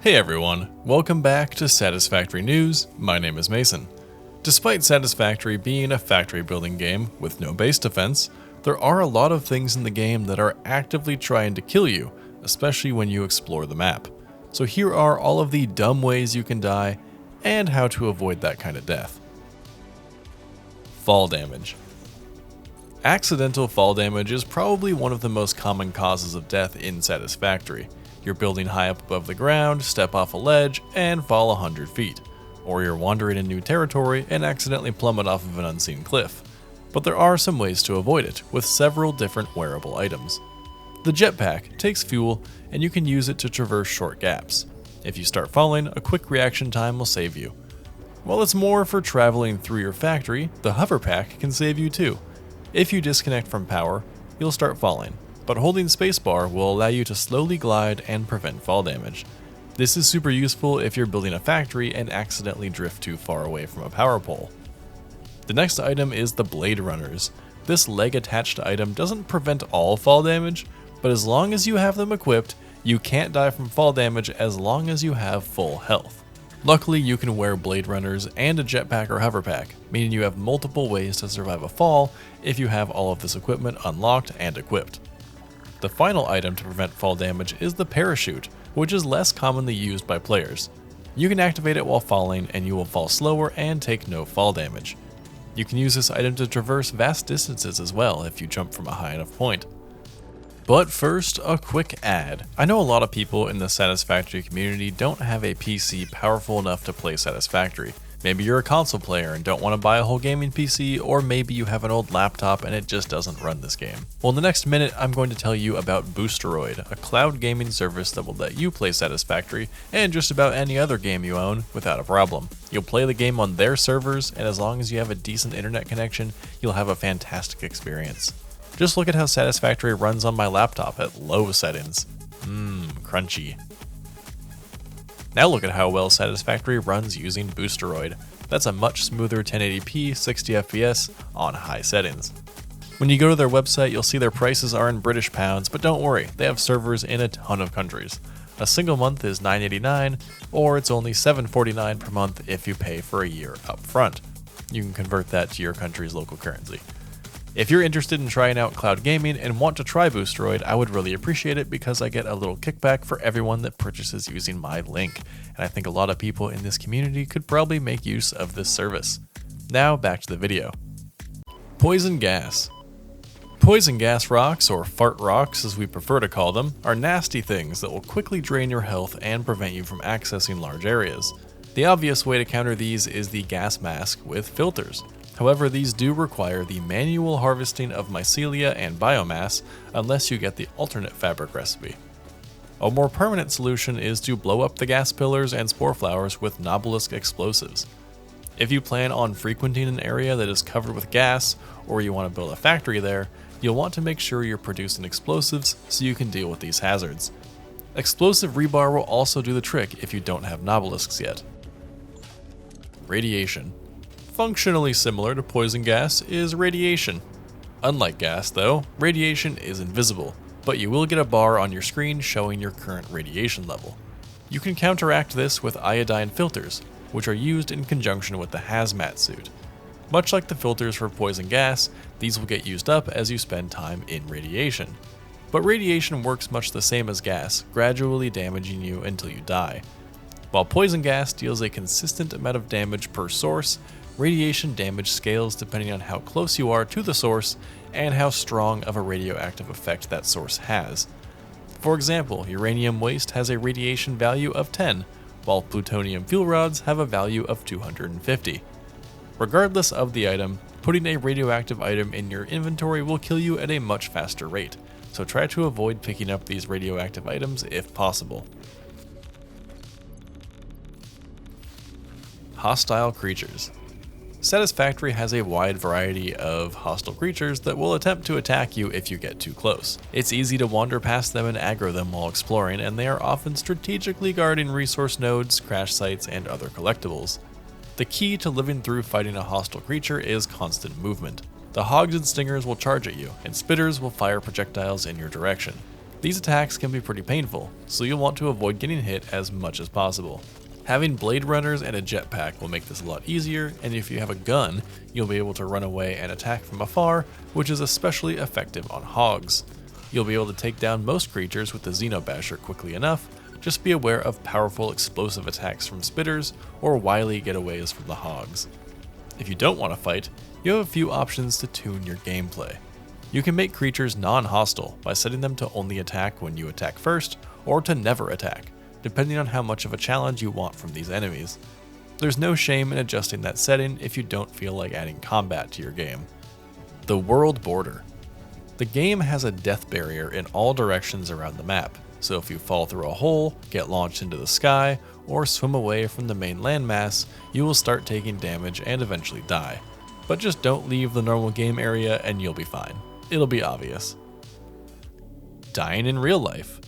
Hey everyone, welcome back to Satisfactory News. My name is Mason. Despite Satisfactory being a factory building game with no base defense, there are a lot of things in the game that are actively trying to kill you, especially when you explore the map. So here are all of the dumb ways you can die and how to avoid that kind of death. Fall damage. Accidental fall damage is probably one of the most common causes of death in Satisfactory. You're building high up above the ground, step off a ledge, and fall 100 feet. Or you're wandering in new territory and accidentally plummet off of an unseen cliff. But there are some ways to avoid it, with several different wearable items. The jetpack takes fuel, and you can use it to traverse short gaps. If you start falling, a quick reaction time will save you. While it's more for traveling through your factory, the hover pack can save you too. If you disconnect from power, you'll start falling, but holding spacebar will allow you to slowly glide and prevent fall damage. This is super useful if you're building a factory and accidentally drift too far away from a power pole. The next item is the blade runners. This leg attached item doesn't prevent all fall damage, but as long as you have them equipped, you can't die from fall damage as long as you have full health. Luckily, you can wear blade runners and a jetpack or hover pack, meaning you have multiple ways to survive a fall if you have all of this equipment unlocked and equipped. The final item to prevent fall damage is the parachute, which is less commonly used by players. You can activate it while falling and you will fall slower and take no fall damage. You can use this item to traverse vast distances as well if you jump from a high enough point. But first, a quick ad. I know a lot of people in the Satisfactory community don't have a PC powerful enough to play Satisfactory. Maybe you're a console player and don't want to buy a whole gaming PC, or maybe you have an old laptop and it just doesn't run this game. Well, in the next minute, I'm going to tell you about Boosteroid, a cloud gaming service that will let you play Satisfactory and just about any other game you own without a problem. You'll play the game on their servers, and as long as you have a decent internet connection, you'll have a fantastic experience. Just look at how Satisfactory runs on my laptop at low settings. Crunchy. Now look at how well Satisfactory runs using Boosteroid. That's a much smoother 1080p 60 FPS on high settings. When you go to their website, you'll see their prices are in British pounds, but don't worry, they have servers in a ton of countries. A single month is $9.89, or it's only $7.49 per month if you pay for a year up front. You can convert that to your country's local currency. If you're interested in trying out cloud gaming and want to try Boosteroid, I would really appreciate it because I get a little kickback for everyone that purchases using my link, and I think a lot of people in this community could probably make use of this service. Now back to the video. Poison gas. Poison gas rocks, or fart rocks as we prefer to call them, are nasty things that will quickly drain your health and prevent you from accessing large areas. The obvious way to counter these is the gas mask with filters. However, these do require the manual harvesting of mycelia and biomass unless you get the alternate fabric recipe. A more permanent solution is to blow up the gas pillars and spore flowers with Nobilisk explosives. If you plan on frequenting an area that is covered with gas, or you want to build a factory there, you'll want to make sure you're producing explosives so you can deal with these hazards. Explosive rebar will also do the trick if you don't have Nobilisks yet. Radiation. Functionally similar to poison gas is radiation. Unlike gas though, radiation is invisible, but you will get a bar on your screen showing your current radiation level. You can counteract this with iodine filters, which are used in conjunction with the hazmat suit. Much like the filters for poison gas, these will get used up as you spend time in radiation. But radiation works much the same as gas, gradually damaging you until you die. While poison gas deals a consistent amount of damage per source, radiation damage scales depending on how close you are to the source and how strong of a radioactive effect that source has. For example, uranium waste has a radiation value of 10, while plutonium fuel rods have a value of 250. Regardless of the item, putting a radioactive item in your inventory will kill you at a much faster rate, so try to avoid picking up these radioactive items if possible. Hostile creatures. Satisfactory has a wide variety of hostile creatures that will attempt to attack you if you get too close. It's easy to wander past them and aggro them while exploring, and they are often strategically guarding resource nodes, crash sites, and other collectibles. The key to living through fighting a hostile creature is constant movement. The hogs and stingers will charge at you, and spitters will fire projectiles in your direction. These attacks can be pretty painful, so you'll want to avoid getting hit as much as possible. Having blade runners and a jetpack will make this a lot easier, and if you have a gun, you'll be able to run away and attack from afar, which is especially effective on hogs. You'll be able to take down most creatures with the Xenobasher quickly enough. Just be aware of powerful explosive attacks from spitters or wily getaways from the hogs. If you don't want to fight, you have a few options to tune your gameplay. You can make creatures non-hostile by setting them to only attack when you attack first, or to never attack, depending on how much of a challenge you want from these enemies. There's no shame in adjusting that setting if you don't feel like adding combat to your game. The world border. The game has a death barrier in all directions around the map, so if you fall through a hole, get launched into the sky, or swim away from the main landmass, you will start taking damage and eventually die. But just don't leave the normal game area and you'll be fine. It'll be obvious. Dying in real life.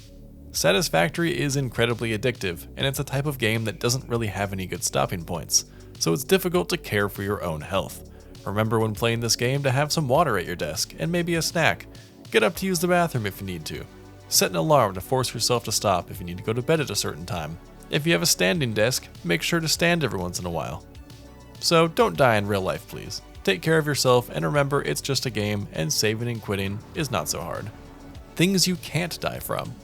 Satisfactory is incredibly addictive, and it's a type of game that doesn't really have any good stopping points, so it's difficult to care for your own health. Remember when playing this game to have some water at your desk, and maybe a snack. Get up to use the bathroom if you need to. Set an alarm to force yourself to stop if you need to go to bed at a certain time. If you have a standing desk, make sure to stand every once in a while. So don't die in real life, please. Take care of yourself, and remember it's just a game, and saving and quitting is not so hard. Things you can't die from.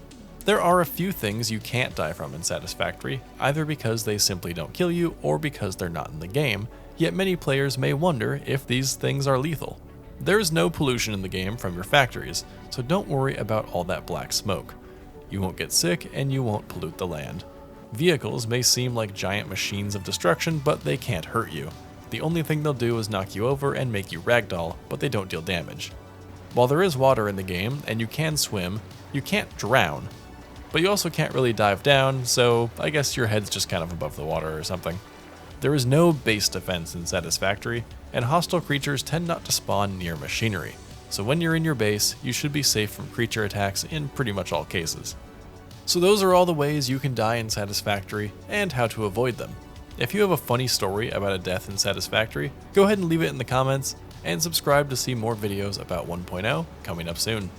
There are a few things you can't die from in Satisfactory, either because they simply don't kill you or because they're not in the game, yet many players may wonder if these things are lethal. There is no pollution in the game from your factories, so don't worry about all that black smoke. You won't get sick and you won't pollute the land. Vehicles may seem like giant machines of destruction, but they can't hurt you. The only thing they'll do is knock you over and make you ragdoll, but they don't deal damage. While there is water in the game and you can swim, you can't drown. But you also can't really dive down, so I guess your head's just kind of above the water or something. There is no base defense in Satisfactory, and hostile creatures tend not to spawn near machinery, so when you're in your base, you should be safe from creature attacks in pretty much all cases. So those are all the ways you can die in Satisfactory, and how to avoid them. If you have a funny story about a death in Satisfactory, go ahead and leave it in the comments, and subscribe to see more videos about 1.0 coming up soon.